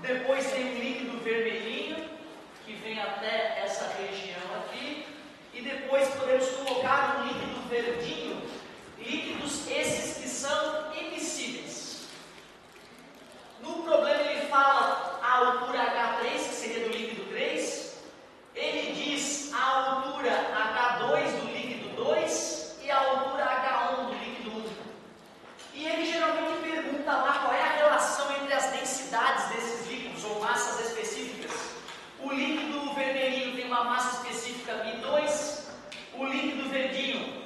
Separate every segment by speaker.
Speaker 1: Depois tem um líquido vermelhinho, que vem até essa região aqui. E depois podemos colocar um líquido verdinho, líquidos esses que são imissíveis. No problema ele fala a altura H3, que seria do líquido 3. Ele diz a altura H2 do líquido 2 e a altura H1 do líquido 1. E ele geralmente pergunta lá qual é a relação entre as densidades desses líquidos ou massas específicas. O líquido vermelhinho tem uma massa específica μ2, o líquido verdinho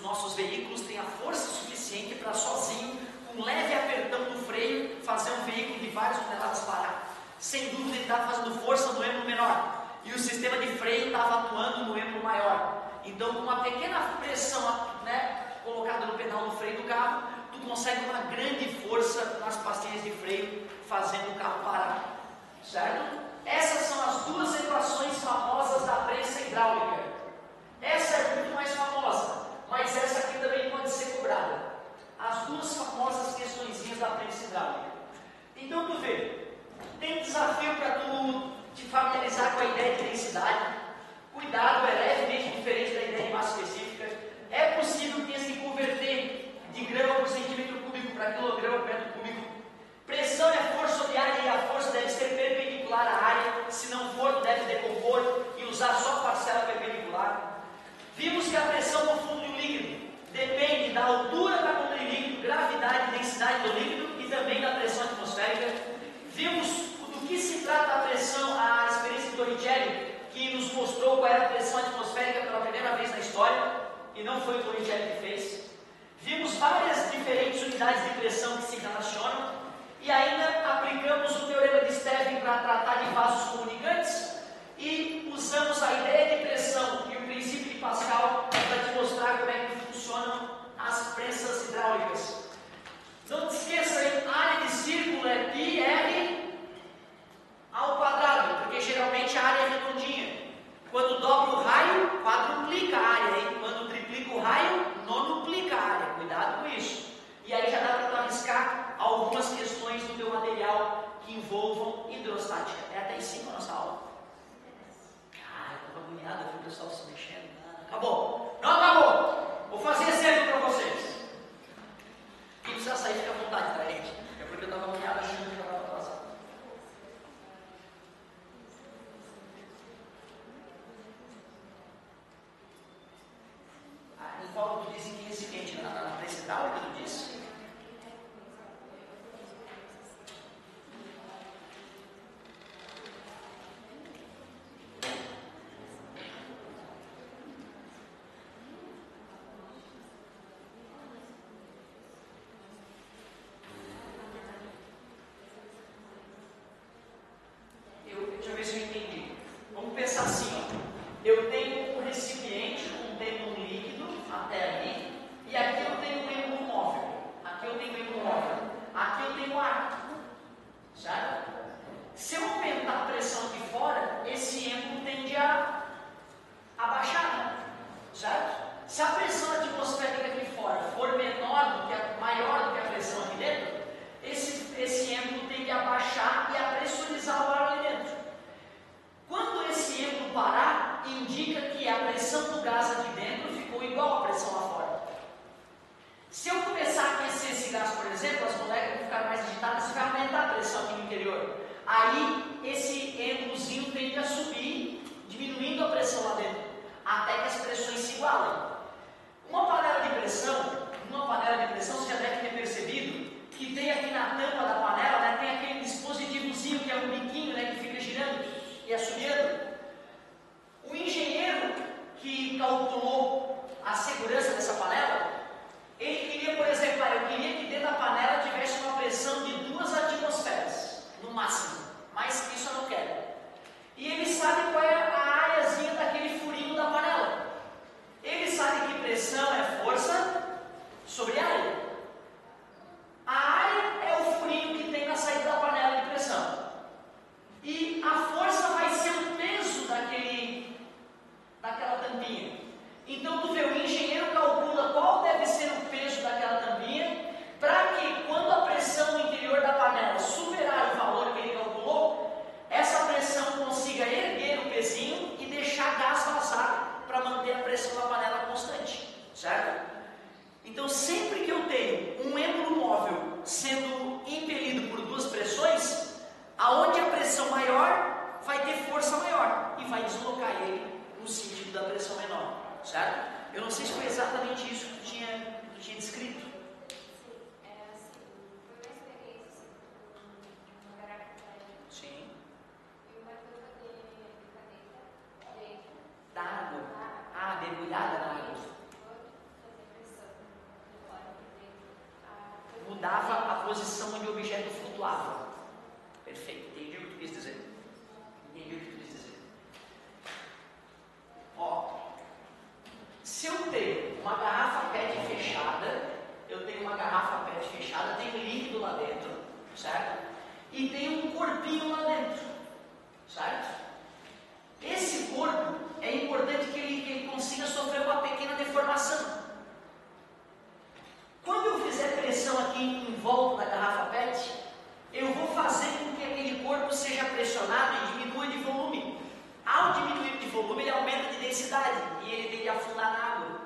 Speaker 1: os nossos veículos tenham força suficiente para sozinho, com um leve apertão do freio, fazer um veículo de várias toneladas parar. Sem dúvida ele estava fazendo força no êmbolo menor, e o sistema de freio estava atuando no êmbolo maior. Então, com uma pequena pressão, colocada no pedal do freio do carro, tu consegue uma grande força nas pastilhas de freio, fazendo o carro parar, certo? Essas são as duas equações famosas da prensa hidráulica. Essa é muito mais famosa, mas essa aqui também pode ser cobrada. As duas famosas questõezinhas da prensa hidráulica. Então tu vê, tem desafio para tu te familiarizar com a ideia de densidade. Cuidado, é levemente diferente da ideia de massa específica. É possível que tenha que converter de grama por centímetro cúbico para quilograma por metro cúbico. Pressão é força sobre área e a força deve ser perpendicular à área. Se não for, tu deve decompor e usar só a parcela perpendicular. Vimos que a pressão no fundo de um líquido depende da altura da coluna de líquido, gravidade e densidade do líquido e também da pressão atmosférica. Vimos do que se trata a pressão, a experiência de Torricelli, que nos mostrou qual era a pressão atmosférica pela primeira vez na história, e não foi o Torricelli que fez. Vimos várias diferentes unidades de pressão que se relacionam, e ainda aplicamos o teorema de Stefan para tratar de vasos comunicantes, e usamos a ideia de pressão e o princípio de Pascal para te mostrar como é que funcionam as prensas hidráulicas. Não te esqueça, a área de círculo é πr ao quadrado, porque geralmente a área é redondinha. Quando dobra o raio, quadruplica a área, hein? Quando triplica o raio, nonuplica a área. Cuidado com isso. E aí já dá para tu arriscar algumas questões do teu material que envolvam hidrostática. É até em 5 a nossa aula. Cara, eu estava agoniado, eu vi o pessoal se mexendo. Acabou. Não acabou. Vou fazer exemplo para vocês. Quem precisa sair, fica à vontade, tá, gente? É porque eu estava agoniado achando que já estava atrasado. Em qual tu disse que recipiente? Na prensa hidráulica, tu disse? Deixa eu ver se eu entendi. Vamos pensar assim, ó. Eu tenho um recipiente contendo um líquido até ali, e aqui eu tenho um êmbolo móvel. Aqui eu tenho um êmbolo móvel. Aqui eu tenho ar. Certo? Se eu aumentar a pressão aqui fora, esse êmbolo tende a baixar. Certo? Se a pressão atmosférica aqui fora for maior do que a pressão aqui dentro, esse êmbolo tende a baixar e a pressurizar o ar ali dentro. Quando esse êmbolo parar, indica que a pressão do gás aqui dentro ficou igual à pressão lá fora. Se eu começar a aquecer esse gás, por exemplo, as moléculas vão ficar mais agitadas e vai aumentar a pressão aqui no interior. Aí, esse êmbolozinho tende a subir, diminuindo a pressão lá dentro, até que as pressões se igualem. Numa panela de pressão, você já deve ter percebido que tem aqui na tampa da panela, tem aquele dispositivozinho que é um biquinho, que fica girando e assobiando. O engenheiro que calculou a segurança dessa panela, ele queria, por exemplo, eu queria que dentro da panela tivesse uma pressão de 2 atmosferas, no máximo, mais que isso eu não quero. E ele sabe qual é a areazinha daquele furinho da panela. Ele sabe que pressão é força sobre área. A área é o furinho que tem na saída da panela de pressão. E a força vai ser o peso daquela tampinha. Então tu vê, o engenheiro calcula qual deve ser o peso daquela tampinha, para que quando a pressão no interior da panela superar o valor que ele calculou, essa pressão consiga erguer o pezinho e deixar gás vazar para manter a pressão da panela constante, certo? Então sempre que eu tenho um êmbolo móvel sendo impelido por 2 pressões, aonde a pressão maior vai ter força maior e vai deslocar ele no sentido da pressão menor, certo? Eu não sei se foi exatamente isso que tu tinha descrito. Sim. Da água. Ah, mergulhada na água. dava a posição onde o objeto flutuava. Perfeito, entendi o que tu quis dizer. Entendi o que tu quis dizer. Ó, se eu tenho uma garrafa PET fechada, tem líquido lá dentro, certo? E tem um corpinho lá dentro, certo? Esse corpo é importante que ele consiga sofrer uma pequena deformação. Quando eu fizer pressão aqui em volta da garrafa PET, eu vou fazer com que aquele corpo seja pressionado e diminua de volume. Ao diminuir de volume, ele aumenta de densidade e ele tem que afundar na água.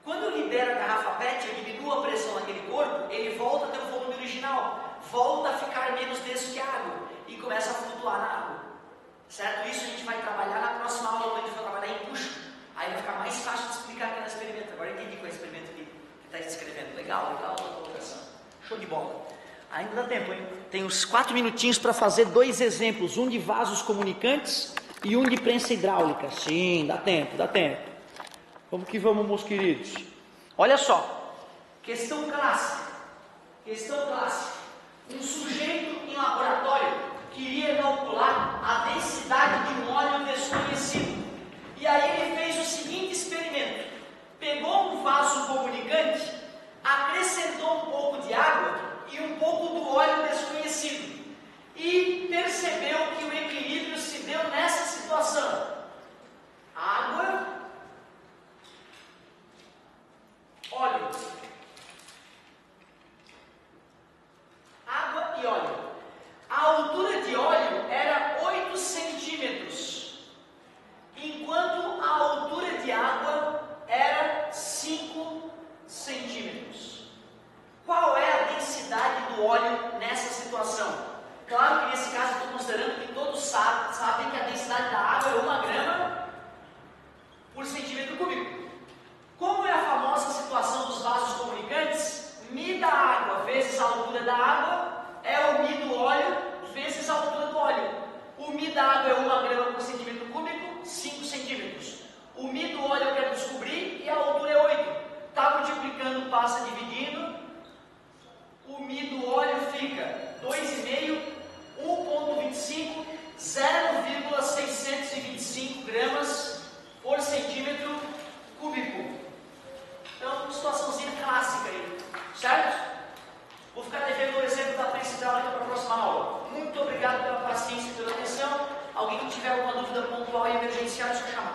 Speaker 1: Quando eu libero a garrafa PET, eu diminuo a pressão naquele corpo, ele volta a ter o volume original, volta a ficar menos denso que a água e começa a flutuar na água. Certo? Isso a gente vai trabalhar na próxima aula, quando a gente for trabalhar em empuxo. Aí vai ficar mais fácil de explicar aqui no experimento. Agora eu entendi qual é o experimento que está descrevendo. Legal a colocação. Show de bola. Ainda dá tempo, hein? Tem uns 4 minutinhos para fazer 2 exemplos, um de vasos comunicantes e um de prensa hidráulica. Sim, dá tempo, dá tempo. Como que vamos, meus queridos? Olha só, questão clássica. Um sujeito em laboratório queria calcular a densidade de um óleo desconhecido. E aí ele fez o seguinte experimento. Pegou um vaso comunicante, acrescentou um pouco de água e um pouco do óleo desconhecido. E percebeu que o equilíbrio se deu nessa situação. Água, óleo. Água e óleo. A altura de óleo era 8 centímetros, enquanto a altura de água era 5 centímetros. Qual é a densidade do óleo nessa situação? Claro que nesse caso estou considerando que todos sabem que a densidade da água é 1 grama por centímetro cúbico. Como é a famosa situação dos vasos comunicantes? Mi da água vezes a altura da água é o Mi do óleo vezes a altura do óleo. O Mi da água é 1 grama por centímetro cúbico, 5 centímetros. O Mi do óleo eu quero descobrir e a altura é 8. Está multiplicando, passa dividindo. O Mi do óleo fica 2,5, 1,25, 0,625 gramas por centímetro cúbico. Então, situaçãozinha clássica aí, certo? Vou ficar devendo o exemplo da prensa hidráulica para a próxima aula. Muito obrigado pela paciência e pela atenção. Alguém que tiver alguma dúvida pontual e emergencial, é só chamar.